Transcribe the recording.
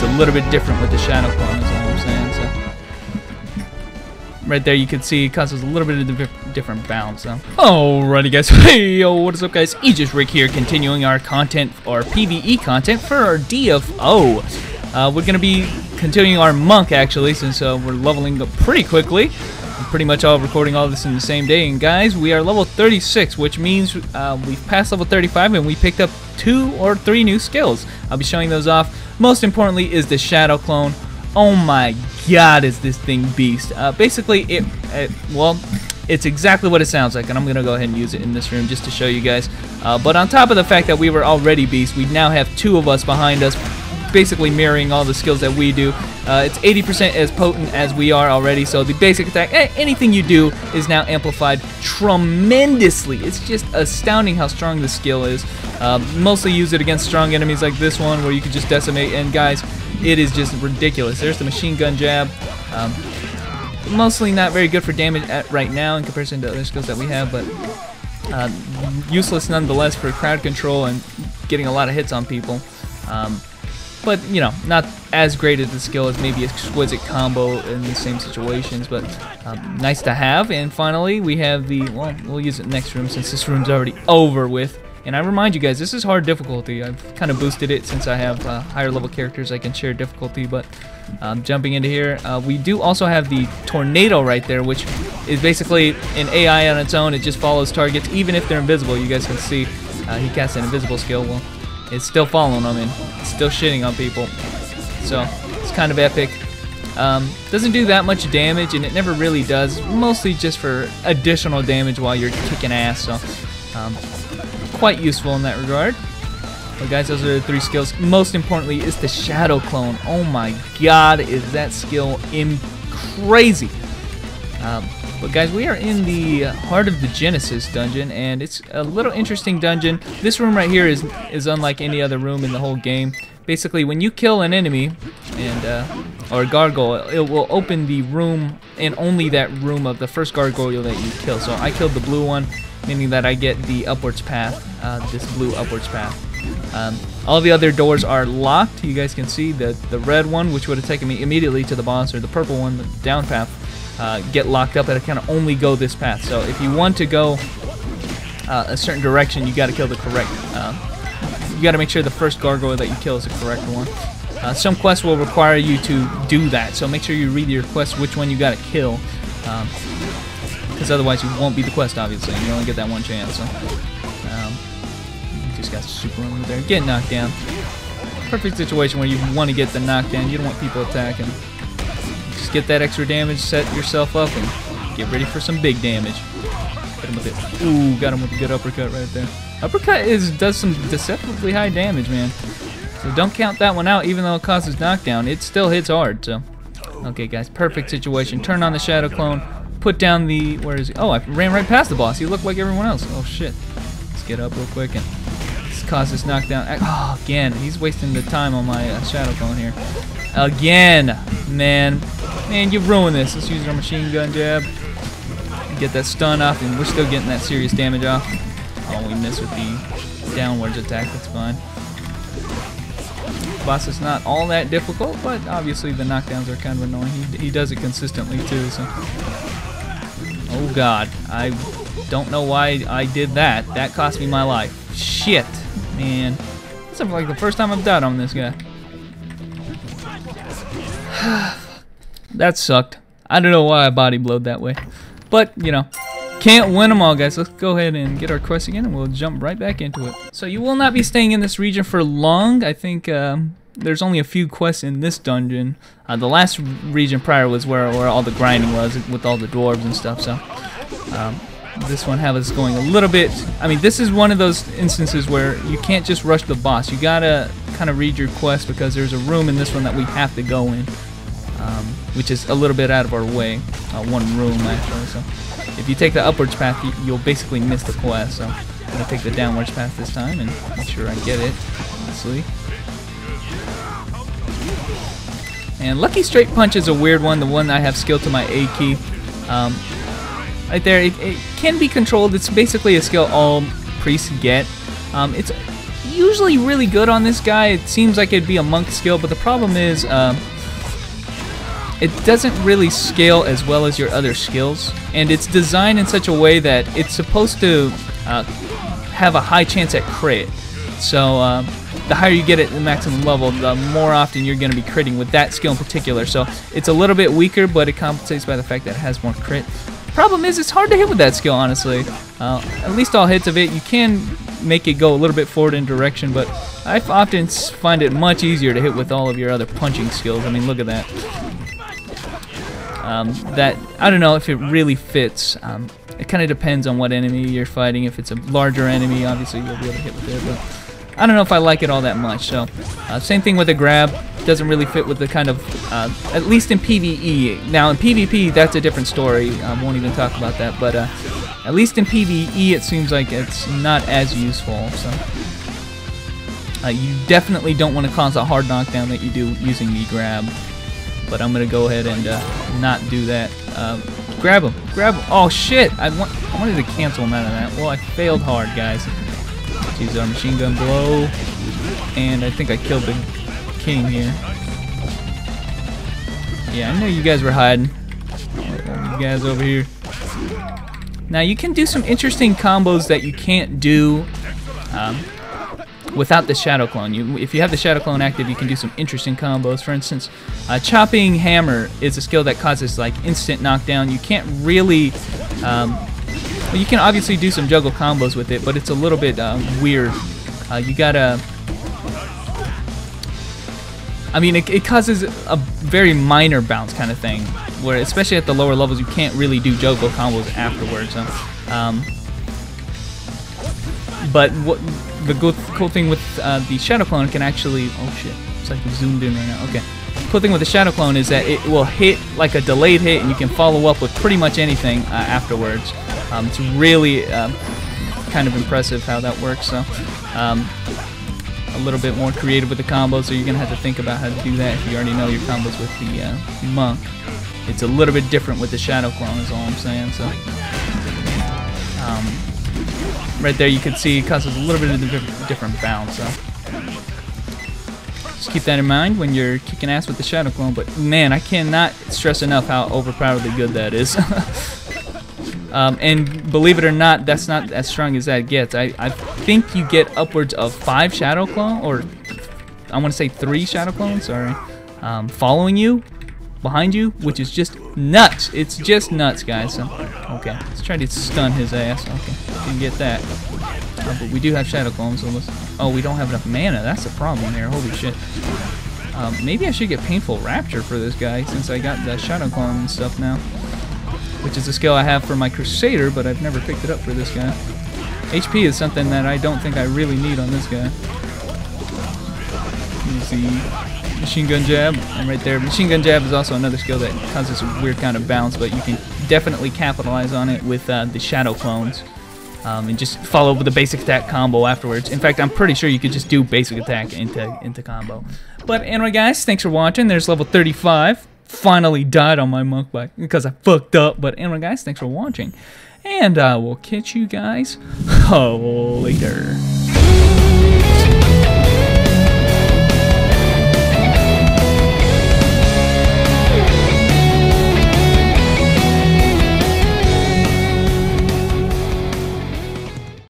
it's a little bit different with the shadow clone, is all I'm saying. So right there you can see it causes a little bit of different bounce. So alrighty guys, hey yo, what is up guys? Aegis Rick here, continuing our content, our PvE content for our DFO. We're gonna be continuing our monk actually, since we're leveling up pretty quickly. We're pretty much all recording all this in the same day, and guys, we are level 36, which means we've passed level 35 and we picked up 2 or 3 new skills. I'll be showing those off. Most importantly is the shadow clone. Oh my god, is this thing beast. Basically well, it's exactly what it sounds like, and I'm gonna go ahead and use it in this room just to show you guys. But on top of the fact that we were already beast, we now have 2 of us behind us, basically mirroring all the skills that we do. It's 80% as potent as we are already, so the basic attack, anything you do is now amplified tremendously. It's just astounding how strong this skill is. Mostly use it against strong enemies like this one, where you can just decimate, and guys, it is just ridiculous. There's the machine gun jab. Mostly not very good for damage right now in comparison to other skills that we have, but useless nonetheless for crowd control and getting a lot of hits on people. But, you know, not as great as the skill as maybe exquisite combo in the same situations, but nice to have. And finally, we have the, well, we'll use it next room since this room's already over with. And I remind you guys, this is hard difficulty. I've kind of boosted it since I have higher level characters. I can share difficulty, but jumping into here, we do also have the tornado right there, which is basically an AI on its own. It just follows targets, even if they're invisible. You guys can see he casts an invisible skill. Well, it's still following them and it's still shitting on people. So it's kind of epic. Doesn't do that much damage, and it never really does. Mostly just for additional damage while you're kicking ass. So quite useful in that regard. But guys, those are the 3 skills. Most importantly is the shadow clone. Oh my god, is that skill crazy. But guys, we are in the heart of the Genesis dungeon, and it's a little interesting dungeon. This room right here is unlike any other room in the whole game. Basically, when you kill an enemy and or a gargoyle, it will open the room, and only that room of the first gargoyle that you kill. So I killed the blue one, meaning that I get the upwards path, this blue upwards path. All the other doors are locked. You guys can see the red one, which would have taken me immediately to the boss, or the purple one, the down path, get locked up, and I can only go this path. So if you want to go a certain direction, you got to kill the correct. You got to make sure the first gargoyle that you kill is the correct one. Some quests will require you to do that, so make sure you read your quest which one you got to kill, because otherwise you won't beat the quest. Obviously, you only get that one chance. So you just got super over there, get knocked down. Perfect situation where you want to get the knockdown. You don't want people attacking. Just get that extra damage, set yourself up, and get ready for some big damage. Hit him with it. Ooh, got him with a good uppercut right there. Uppercut does some deceptively high damage, man. So don't count that one out, even though it causes knockdown. It still hits hard, so. Okay, guys, perfect situation. Turn on the shadow clone. Put down the, where is he? Oh, I ran right past the boss. He looked like everyone else. Oh, shit. Let's get up real quick and cause this knockdown. Oh, again, he's wasting the time on my shadow clone here. Again, man. Man, you ruined this. Let's use our machine gun jab. Get that stun off, and we're still getting that serious damage off. Oh, we missed with the downwards attack. That's fine. Boss is not all that difficult, but obviously the knockdowns are kind of annoying. He does it consistently too. So, oh god, I don't know why I did that. That cost me my life. Shit, man. This is like the first time I've died on this guy. That sucked. I don't know why I body blowed that way, but you know. Can't win them all, guys. Let's go ahead and get our quest again, and we'll jump right back into it. So you will not be staying in this region for long. I think there's only a few quests in this dungeon. The last region prior was where all the grinding was, with all the dwarves and stuff. So this one has us going a little bit. I mean, this is one of those instances where you can't just rush the boss. You gotta kind of read your quest, because there's a room in this one that we have to go in, which is a little bit out of our way. One room actually. So if you take the upwards path, you'll basically miss the quest. So I'm gonna take the downwards path this time and make sure I get it, honestly. And Lucky Straight Punch is a weird one, the one I have skill to my A key. Right there, it can be controlled. It's basically a skill all priests get. It's usually really good on this guy. It seems like it'd be a monk skill, but the problem is it doesn't really scale as well as your other skills, and it's designed in such a way that it's supposed to have a high chance at crit. So the higher you get at the maximum level, the more often you're going to be critting with that skill in particular. So it's a little bit weaker, but it compensates by the fact that it has more crit. Problem is, it's hard to hit with that skill, honestly. At least all hits of it, you can make it go a little bit forward in direction, but I often find it much easier to hit with all of your other punching skills. I mean, look at that. That, I don't know if it really fits. It kind of depends on what enemy you're fighting. If it's a larger enemy, obviously you'll be able to hit with it, but I don't know if I like it all that much. So same thing with the grab. Doesn't really fit with the kind of, at least in PvE. Now in PvP, that's a different story. I won't even talk about that, but at least in PvE, it seems like it's not as useful. So you definitely don't want to cause a hard knockdown that you do using the grab. But I'm gonna go ahead and not do that. Grab him, grab him. Oh shit! I wanted to cancel him out of that. Well, I failed hard, guys. Use our machine gun blow, and I think I killed the king here. Yeah, I know you guys were hiding. You guys over here. Now you can do some interesting combos that you can't do without the shadow clone. If you have the shadow clone active, you can do some interesting combos. For instance, chopping hammer is a skill that causes like instant knockdown. You can't really, well, you can obviously do some juggle combos with it, but it's a little bit weird. You gotta, I mean, it causes a very minor bounce kind of thing, where especially at the lower levels, you can't really do juggle combos afterwards. But what the cool thing with the shadow clone can actually, oh shit, it's like zoomed in right now. Okay, cool thing with the shadow clone is that it will hit like a delayed hit, and you can follow up with pretty much anything afterwards. It's really kind of impressive how that works. So a little bit more creative with the combos, so you're gonna have to think about how to do that if you already know your combos with the monk. It's a little bit different with the shadow clone, is all I'm saying. So right there you can see it causes a little bit of a different bounce. So just keep that in mind when you're kicking ass with the shadow clone. But man, I cannot stress enough how overpoweredly good that is. And believe it or not, that's not as strong as that gets. I think you get upwards of 5 shadow clone, or I want to say 3 shadow clones, sorry, following you, behind you, which is just nuts. It's just nuts, guys. So, okay, let's try to stun his ass. Okay, didn't get that. But we do have shadow clones, so let's, oh, we don't have enough mana. That's the problem here. Holy shit. Maybe I should get Painful Rapture for this guy, since I got the shadow clone and stuff now, which is a skill I have for my Crusader, but I've never picked it up for this guy. HP is something that I don't think I really need on this guy. Use the machine gun jab, and right there, machine gun jab is also another skill that causes a weird kind of bounce, but you can definitely capitalize on it with the shadow clones, and just follow with the basic attack combo afterwards. In fact, I'm pretty sure you could just do basic attack into combo. But anyway, guys, thanks for watching. There's level 35. Finally died on my monk bike because I fucked up. But anyway, guys, thanks for watching, and I will catch you guys later.